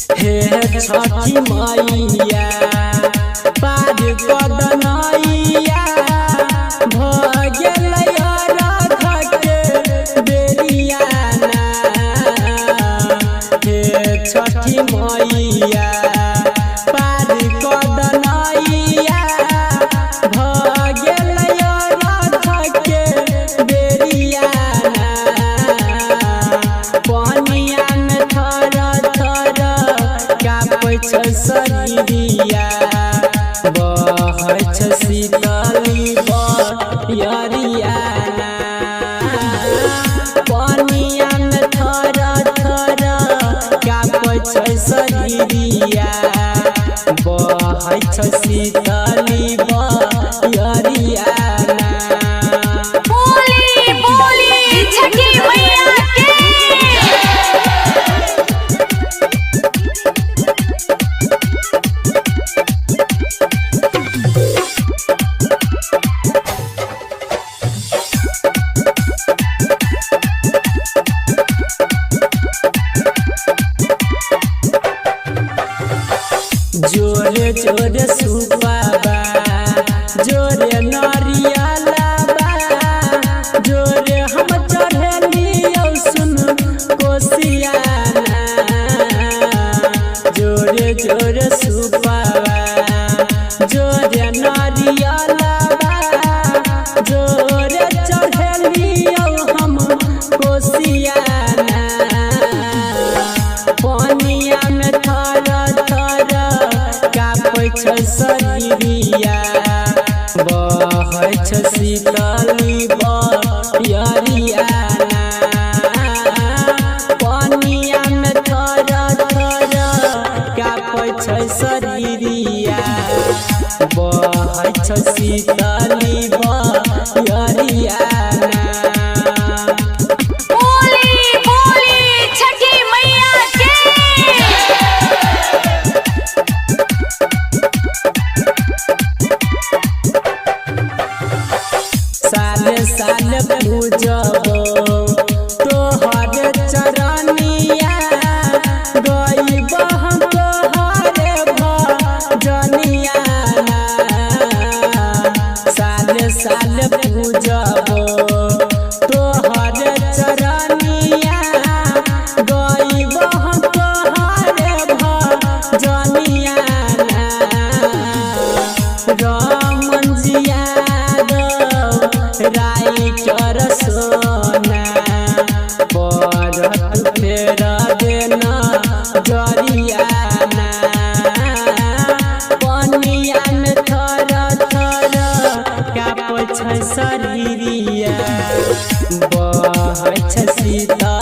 छठी मैया पार कदनैया भगेलै राधा के बेरिया ना हे छठी मैया पार कदनैया भगेलै राधा के बेरिया ना पानिया में थर थर कापै छ शरीरिया बहै छ शीतली बयरिया पानिया में थर थर कापै छ शरीरिया बहै छ शीतली बयरिया जोरे जोरे सुपाबा जोरे नरियलाबा जोरे हम चढ़लियो सुन कोसियाना जोरे जोरे सुपाबा जोरे नरियलाबा जोरे चढ़लियो हम कोसियाना पानिया में थर थर कापै छ शरीरिया बहै छ शीतली बयरिया पानिया में थर थर कापै छ शरीरिया बहै छ शीतली बयरिया साले साले पूजबो तोहर चरनिया गइबो हम तोहरे भजनिया साले साले पूजबो तोहर चरनिया गइबो हम तोहरे भजनिया रमन जिया राइटर सोना परत फेर देना जरियाना पानिया में थर थर कापै छ शरीरिया बहै छ शीतल